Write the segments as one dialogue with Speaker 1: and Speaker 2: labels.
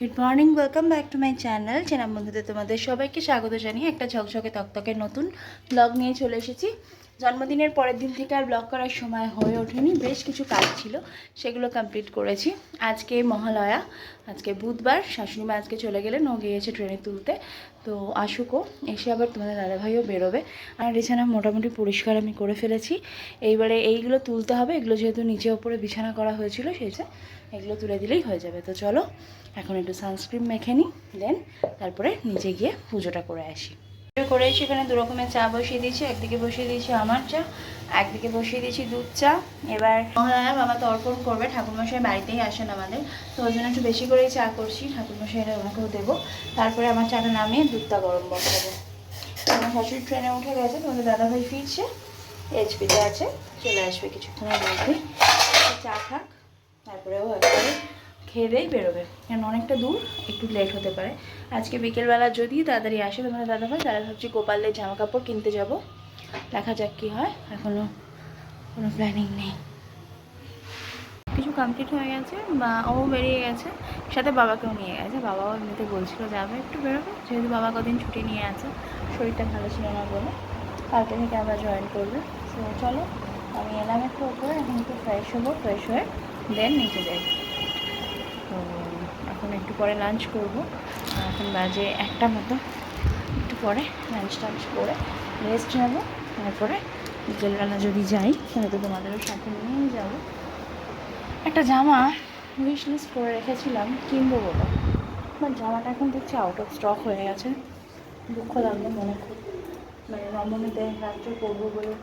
Speaker 1: Good morning, welcome back to my channel. চেনা বন্ধুদের তোমাদের সবাইকে স্বাগত জানিয়ে একটা ঝকঝকে তকতকে নতুন ব্লগ নিয়ে চলে এসেছি। জন্মদিনের পরের দিন থেকে আর ব্লগ করার সময় হয়ে ওঠেনি, বেশ কিছু কাজ ছিল, সেগুলো কমপ্লিট করেছি। আজকে মহালয়া, আজকে বুধবার, শাশুড়িমা আজকে চলে গেলেন, ও গিয়েছে ট্রেনে তুলতে। তো আসুকও, এসে আবার তোমাদের দাদাভাইও বেরোবে। আর বিছানা মোটামুটি পরিষ্কার আমি করে ফেলেছি। এইবারে এইগুলো তুলতে হবে, এগুলো যেহেতু নিচে ওপরে বিছানা করা হয়েছিল সেই যে এগুলো তুলে দিলেই হয়ে যাবে। তো চলো এখন একটু সানস্ক্রিন মেখে নিই, দেন তারপরে নিচে গিয়ে পুজোটা করে আসি। করে এসে এখানে দু রকমের চা বসিয়ে দিয়েছি। একদিকে বসিয়ে দিয়েছি আমার চা, একদিকে বসিয়ে দিয়েছি দুধ চা। এবার মহালয়া বাবা তো অর্পণ করবে, ঠাকুরমশাই বাড়িতেই আসেন আমাদের, তো ওই জন্য একটু বেশি করেই চা করছি, ঠাকুরমশাইরা ওনাকেও দেবো। তারপরে আমার চাটা নামিয়ে দুধটা গরম বসাবো। আমার শাশুড়ি ট্রেনে উঠে গেছে, তোমাদের দাদাভাই ফিরছে, এইচপিতে আছে, চলে আসবে কিছুক্ষণের মধ্যেই। চা খাক, তারপরেও একবারে খেয়ে দেই বেরোবে, কারণ অনেকটা দূর, একটু লেট হতে পারে। আজকে বিকেলবেলা যদি তাড়াতাড়ি আসে তোমাদের দাদাভাই, তাহলে ভাবছি গোপালের জামা কাপড় কিনতে যাব, দেখা যাক কী হয়, এখনও কোনো প্ল্যানিং নেই। কিছু কমপ্লিট হয়ে গেছে, বা ও বেরিয়ে গেছে, সাথে বাবাকেও নিয়ে গেছে। বাবাও এমনিতে বলছিল যাবে, একটু বেরোবে, যেহেতু বাবা কদিন ছুটি নিয়ে আছে, শরীরটা ভালো ছিল না বলে, কালকে থেকে আবার জয়েন করবে। তো চলো আমি এলাম একটু ওপরে, এখন একটু ফ্রেশ হবো, ফ্রেশ হয়ে দেন নিচে যাই। তো এখন একটু পরে লাঞ্চ করব, এখন বাজে 1টা মতো, একটু পরে লাঞ্চ টাঞ্চ করে রেস্ট নেব, তারপরে বিকেলবেলা যদি যাই তাহলে তো তোমাদেরও সাথে নিয়ে যাবো। একটা জামা উইশ লিস্ট করে রেখেছিলাম কিনবো বলে, বাট জামাটা এখন দেখছি আউট অফ স্টক হয়ে গেছে। দুঃখ লাগলো মনে, খুব মানে নবমীতে রাত্রে করবো বলে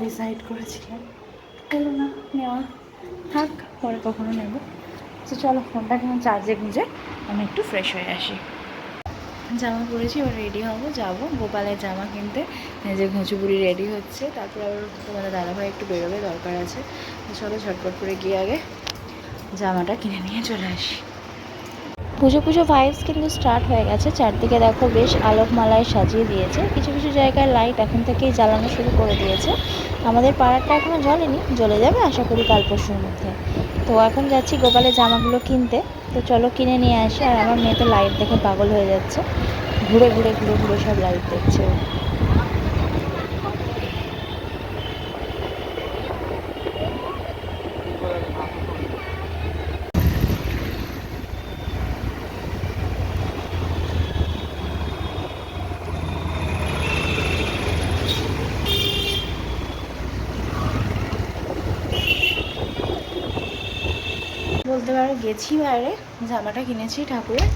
Speaker 1: ডিসাইড করেছিলাম, হলো না নেওয়া, থাক পরে কখনো নেব। তো চলো ফোনটা এখন চার্জে গুঁজে আমি একটু ফ্রেশ হয়ে আসি। জামা পরেছি, এবার রেডি হবো, যাবো গোপালের জামা কিনতে। যে ঘুঁচুপুরি রেডি হচ্ছে, তারপর আবার তোমাদের দাদাভাই একটু বেরোবে, দরকার আছে। চলো ঝটপট করে গিয়ে আগে জামাটা কিনে নিয়ে চলে আসি। পুজো পুজো ভাইবস কিন্তু স্টার্ট হয়ে গেছে, চারদিকে দেখো বেশ আলোকমালায় সাজিয়ে দিয়েছে, কিছু কিছু জায়গায় লাইট এখন থেকেই জ্বালানো শুরু করে দিয়েছে। আমাদের পাড়ারটা এখনও জ্বলেনি, জ্বলে যাবে আশা করি কাল পরশুর মধ্যে। তো এখন যাচ্ছি গোপালের জামাগুলো কিনতে, তো চলো কিনে নিয়ে আসি। আর আমার মেয়ে তো লাইট দেখে পাগল হয়ে যাচ্ছে, ঘুরে ঘুরে ঘুরে ঘুরে সব লাইট দেখছে। বলতে পারো গেছি বাইরে, জামাটা কিনেছি ঠাকুরের,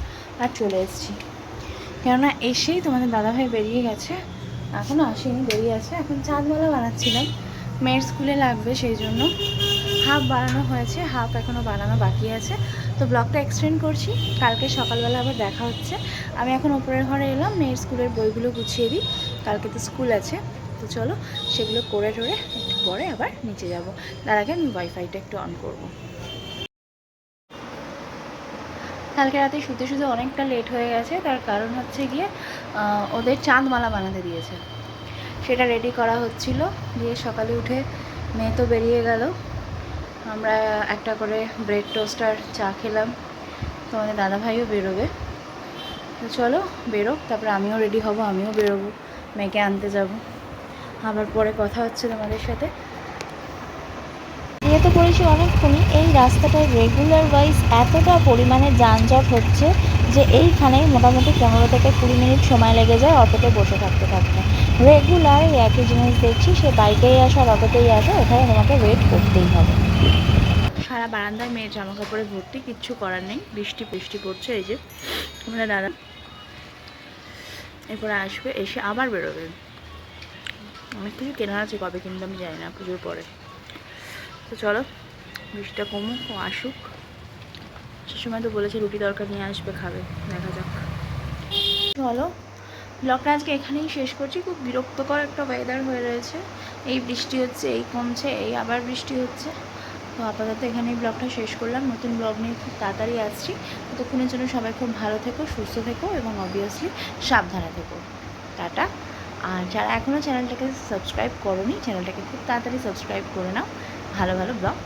Speaker 1: আর চলে এসেছি। কেননা এসেই তোমাদের দাদাভাই বেরিয়ে গেছে, এখনও আসেনি, বেরিয়ে আছে। এখন চাঁদমালা বানাচ্ছিলাম, মেয়ের স্কুলে লাগবে, সেই জন্য হাফ বানানো হয়েছে, হাফ এখনও বানানো বাকি আছে। তো ব্লগটা এক্সটেন্ড করছি, কালকে সকালবেলা আবার দেখা হচ্ছে। আমি এখন ওপরের ঘরে এলাম, মেয়ের স্কুলের বইগুলো গুছিয়ে দিই, কালকে তো স্কুল আছে। তো চলো সেগুলো করে টোরে একটু পরে আবার নিচে যাব, তার আগে আমি ওয়াইফাইটা একটু অন করবো। কালকে রাতে শুতে শুতে অনেকটা লেট হয়ে গেছে, তার কারণ হচ্ছে গিয়ে ওদের চাঁদমালা বানাতে দিয়েছে, সেটা রেডি করা হচ্ছিল। দিয়ে সকালে উঠে মেয়ে তো বেরিয়ে গেল, আমরা একটা করে ব্রেড টোস্ট আর চা খেলাম, তোমাদের দাদাভাইও বেরোবে। তো চলো বেরোক, তারপরে আমিও রেডি হব, আমিও বেরোবো, মেয়েকে আনতে যাব। আবার পরে কথা হচ্ছে তোমাদের সাথে। যেহেতু করেছি অনেকক্ষণই, এই রাস্তাটায় রেগুলার ওয়াইজ এতটা পরিমাণে যানজট হচ্ছে যে এইখানেই মোটামুটি 15 থেকে 20 মিনিট সময় লেগে যায় অটোতে বসে থাকতে থাকতে। রেগুলার এই একই জিনিস দেখছি, সে বাইকেই আসো আর অটোতেই আসো, এখানে তোমাকে ওয়েট করতেই হবে। সারা বারান্দায় মেয়ের জামা কাপড়ে ভর্তি, কিচ্ছু করার নেই, বৃষ্টি বৃষ্টি পড়ছে। এই যে আমাদের দাদা এরপরে আসবে, এসে আবার বেরোবে। অনেক কিছু কেনার আছে, কবে কিনতে আমি জানি না, পুজোর পরে। তো চলো বৃষ্টিটা কমুক, ও আসুক। সে সময় তো বলেছে রুটি তরকারি নিয়ে আসবে, খাবে, দেখা যাক। চলো ব্লগটা আজকে এখানেই শেষ করছি। খুব বিরক্তকর একটা ওয়েদার হয়ে রয়েছে, এই বৃষ্টি হচ্ছে, এই কমছে, এই আবার বৃষ্টি হচ্ছে। তো আপাতত এখানেই ব্লগটা শেষ করলাম, নতুন ব্লগ নিয়ে খুব তাড়াতাড়ি আসছি। ততক্ষণের জন্য সবাই খুব ভালো থেকো, সুস্থ থেকো এবং অবভিয়াসলি সাবধানে থেকো। টাটা। আর যারা এখনও চ্যানেলটাকে সাবস্ক্রাইব করোনি, চ্যানেলটাকে খুব তাড়াতাড়ি সাবস্ক্রাইব করে নাও, ভালো ভালো ব্লগ